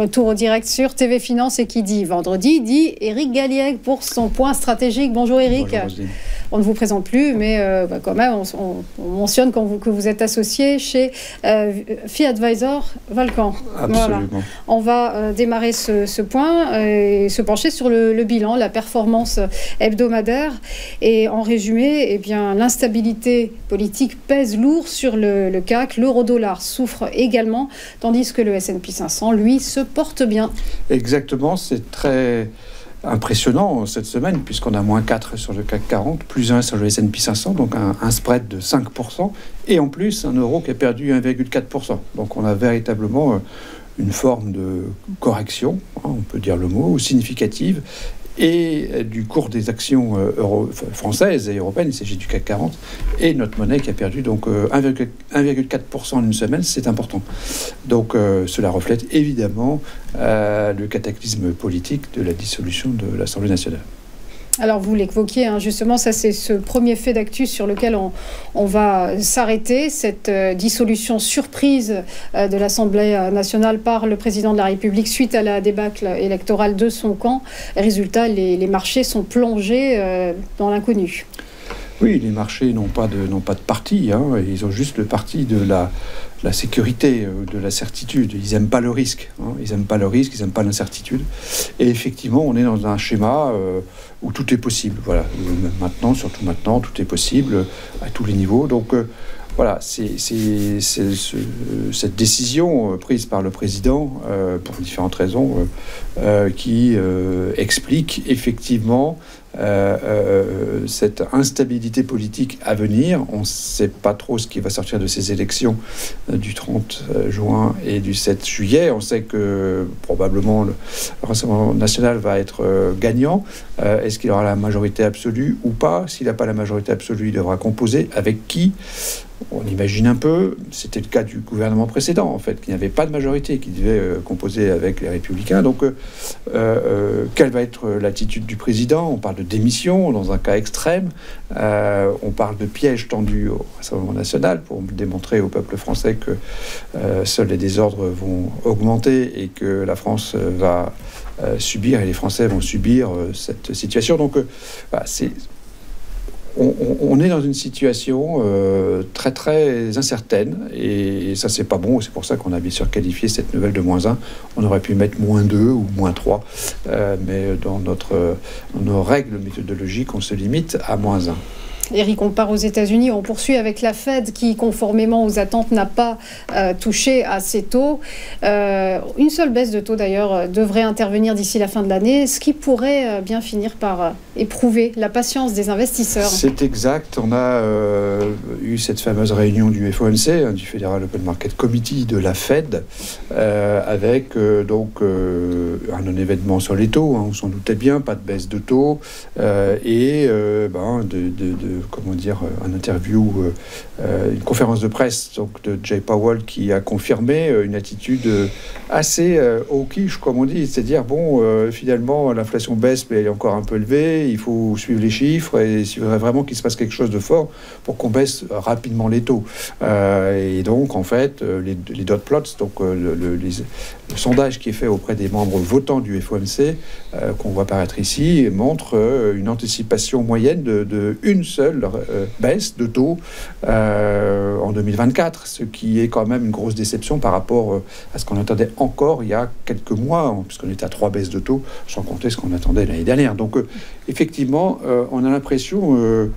Retour au direct sur TV Finance et qui dit vendredi dit Éric Galliègue pour son point stratégique. Bonjour Éric. Bonjour, on ne vous présente plus, mais quand même, on mentionne que vous êtes associé chez Fee Advisor Valcan. Absolument. Voilà. On va démarrer ce point et se pencher sur le bilan, la performance hebdomadaire. Et en résumé, eh bien, l'instabilité politique pèse lourd sur le CAC. L'euro-dollar souffre également, tandis que le S&P 500, lui, se porte bien. Exactement, c'est très impressionnant cette semaine, puisqu'on a -4 sur le CAC 40, +1 sur le S&P 500, donc un spread de 5%, et en plus un euro qui a perdu 1,4%. Donc on a véritablement une forme de correction, on peut dire le mot, significative, et du cours des actions françaises et européennes, il s'agit du CAC 40, et notre monnaie qui a perdu donc 1,4% en une semaine, c'est important. Donc cela reflète évidemment le cataclysme politique de la dissolution de l'Assemblée nationale. Alors vous l'évoquiez, justement, ça c'est ce premier fait d'actu sur lequel on va s'arrêter, cette dissolution surprise de l'Assemblée nationale par le président de la République suite à la débâcle électorale de son camp. Résultat, les marchés sont plongés dans l'inconnu. Oui, les marchés n'ont pas de parti, ils ont juste le parti de la sécurité, de la certitude. Ils n'aiment pas le risque, ils n'aiment pas le risque, ils n'aiment pas l'incertitude. Et effectivement, on est dans un schéma où tout est possible. Voilà, maintenant, surtout maintenant, tout est possible à tous les niveaux. Donc voilà, c'est cette décision prise par le président pour différentes raisons qui explique effectivement cette instabilité politique à venir. On ne sait pas trop ce qui va sortir de ces élections du 30 juin et du 7 juillet. On sait que probablement le Rassemblement national va être gagnant. Est-ce qu'il aura la majorité absolue ou pas? S'il n'a pas la majorité absolue, il devra composer avec qui? On imagine un peu, c'était le cas du gouvernement précédent, en fait, qui n'avait pas de majorité, qui devait composer avec les Républicains. Donc, quelle va être l'attitude du président? On parle de démission dans un cas extrême. On parle de piège tendu au Rassemblement national pour démontrer au peuple français que seuls les désordres vont augmenter et que la France va subir, et les Français vont subir cette situation. Donc, on est dans une situation très très incertaine et ça c'est pas bon, c'est pour ça qu'on a bien sûr qualifié cette nouvelle de -1. On aurait pu mettre -2 ou -3, mais dans nos règles méthodologiques on se limite à -1. Éric, on part aux États-Unis, on poursuit avec la Fed qui, conformément aux attentes, n'a pas touché à ses taux. Une seule baisse de taux, d'ailleurs, devrait intervenir d'ici la fin de l'année, ce qui pourrait bien finir par éprouver la patience des investisseurs. C'est exact. On a eu cette fameuse réunion du FOMC, du Federal Open Market Committee de la Fed, avec donc un non-événement sur les taux, on s'en doutait bien, pas de baisse de taux, et comment dire, un interview, une conférence de presse donc, de Jay Powell qui a confirmé une attitude assez hawkish, comme on dit, c'est-à-dire, finalement, l'inflation baisse, mais elle est encore un peu élevée, il faut suivre les chiffres, et il faudrait vraiment qu'il se passe quelque chose de fort pour qu'on baisse rapidement les taux. Et donc, en fait, les dot plots, donc le sondage qui est fait auprès des membres votants du FOMC, qu'on voit apparaître ici, montre une anticipation moyenne de une seule baisse de taux en 2024, ce qui est quand même une grosse déception par rapport à ce qu'on attendait encore il y a quelques mois, puisqu'on était à 3 baisses de taux, sans compter ce qu'on attendait l'année dernière. Donc effectivement, on a l'impression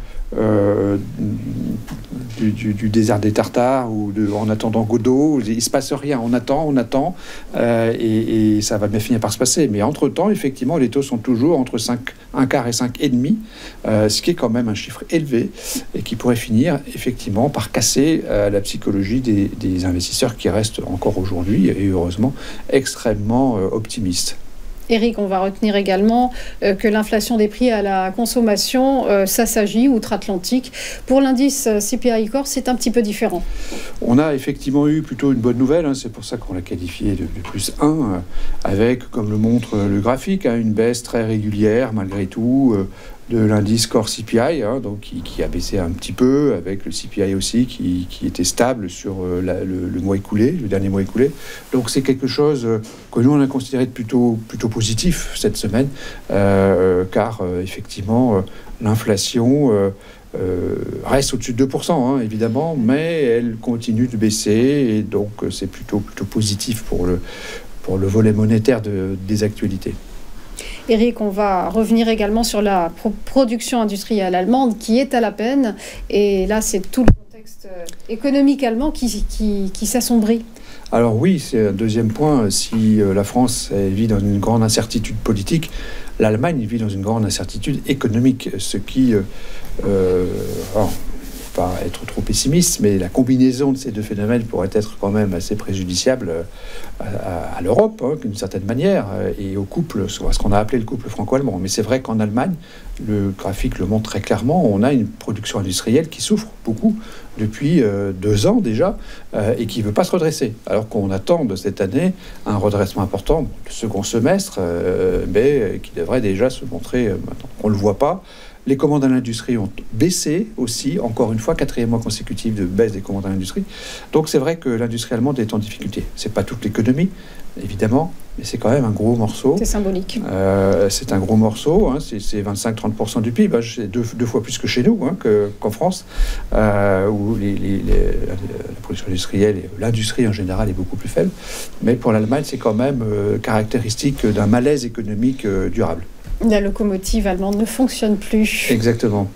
du désert des Tartares ou en attendant Godot, il se passe rien, on attend et ça va bien finir par se passer. Mais entre-temps, effectivement, les taux sont toujours entre 1,25 et 5,5, ce qui est quand même un chiffre élevé et qui pourrait finir effectivement par casser la psychologie des investisseurs qui restent encore aujourd'hui, et heureusement, extrêmement optimistes. Éric, on va retenir également que l'inflation des prix à la consommation, ça s'agit outre-Atlantique. Pour l'indice CPI Core, c'est un petit peu différent. On a effectivement eu plutôt une bonne nouvelle, c'est pour ça qu'on l'a qualifié de +1, avec, comme le montre le graphique, une baisse très régulière malgré tout, de l'indice Core CPI, hein, donc qui a baissé un petit peu, avec le CPI aussi qui était stable sur le mois écoulé, le dernier mois écoulé. Donc c'est quelque chose que nous on a considéré de plutôt positif cette semaine, car effectivement l'inflation reste au-dessus de 2%, hein, évidemment, mais elle continue de baisser, et donc c'est plutôt positif pour le volet monétaire des actualités. Éric, on va revenir également sur la production industrielle allemande qui est à la peine. Et là, c'est tout le contexte économique allemand qui s'assombrit. Alors oui, c'est un deuxième point. Si la France vit dans une grande incertitude politique, l'Allemagne vit dans une grande incertitude économique. Ce qui, pas être trop pessimiste, mais la combinaison de ces deux phénomènes pourrait être quand même assez préjudiciable à l'Europe, hein, d'une certaine manière, et au couple, ce qu'on a appelé le couple franco-allemand. Mais c'est vrai qu'en Allemagne, le graphique le montre très clairement, on a une production industrielle qui souffre beaucoup depuis 2 ans déjà, et qui ne veut pas se redresser. Alors qu'on attend de cette année un redressement important, le second semestre, mais qui devrait déjà se montrer maintenant. On ne le voit pas. Les commandes à l'industrie ont baissé aussi, encore une fois, 4e mois consécutif de baisse des commandes à l'industrie. Donc c'est vrai que l'industrie allemande est en difficulté. C'est pas toute l'économie, évidemment, mais c'est quand même un gros morceau. C'est symbolique. C'est un gros morceau, hein, c'est 25-30% du PIB, c'est deux fois plus que chez nous, hein, qu'en France, où la production industrielle et l'industrie en général est beaucoup plus faible. Mais pour l'Allemagne, c'est quand même caractéristique d'un malaise économique durable. La locomotive allemande ne fonctionne plus. Exactement.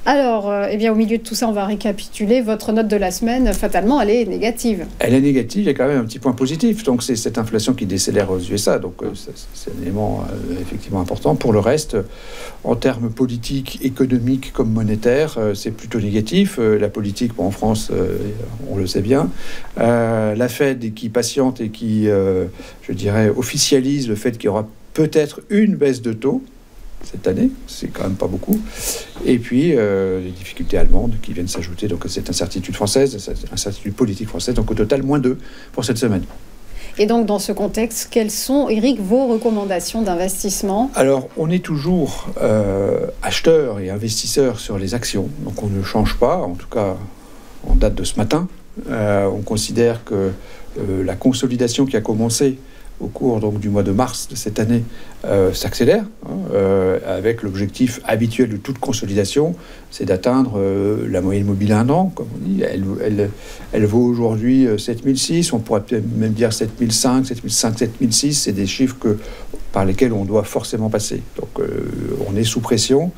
Alors, eh bien, au milieu de tout ça, on va récapituler. Votre note de la semaine, fatalement, elle est négative. Elle est négative, il y a quand même un petit point positif. Donc, c'est cette inflation qui décélère aux USA. Donc, c'est un élément effectivement important. Pour le reste, en termes politiques, économiques comme monétaires, c'est plutôt négatif. La politique, bon, en France, on le sait bien. La Fed qui patiente et qui, je dirais, officialise le fait qu'il y aura peut-être une baisse de taux cette année, c'est quand même pas beaucoup. Et puis les difficultés allemandes qui viennent s'ajouter, donc cette incertitude française, cette incertitude politique française, donc au total moins 2 pour cette semaine. Et donc dans ce contexte, quelles sont, Éric, vos recommandations d'investissement? Alors on est toujours acheteur et investisseur sur les actions, donc on ne change pas, en tout cas en date de ce matin. On considère que la consolidation qui a commencé au cours donc, du mois de mars de cette année s'accélère, hein, avec l'objectif habituel de toute consolidation, c'est d'atteindre la moyenne mobile à 1 an, comme on dit. Elle vaut aujourd'hui 7006, on pourrait même dire 7005, 7005, 7006, c'est des chiffres par lesquels on doit forcément passer. Donc on est sous pression.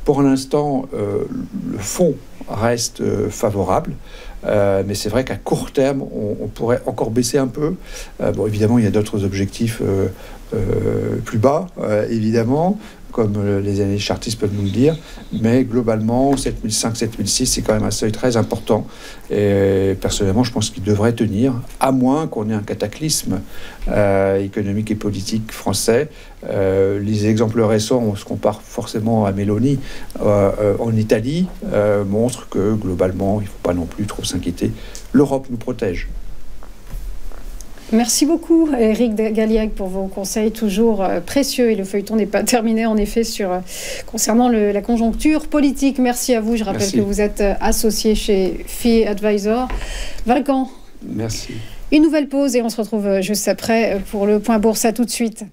Pour l'instant, le fonds reste favorable. Mais c'est vrai qu'à court terme, on pourrait encore baisser un peu. Bon, évidemment, il y a d'autres objectifs plus bas, évidemment, comme les années chartistes peuvent nous le dire. Mais globalement, 7005, 7006, c'est quand même un seuil très important. Et personnellement, je pense qu'il devrait tenir, à moins qu'on ait un cataclysme économique et politique français. Les exemples récents, on se compare forcément à Meloni en Italie, montrent que globalement, il ne faut pas non plus trop s'inquiéter. L'Europe nous protège. Merci beaucoup, Éric Galiac, pour vos conseils toujours précieux. Et le feuilleton n'est pas terminé, en effet, concernant la conjoncture politique. Merci à vous. Je rappelle que vous êtes associé chez FI Advisor. Valcan. Merci. Une nouvelle pause et on se retrouve juste après pour le point bourse. À tout de suite.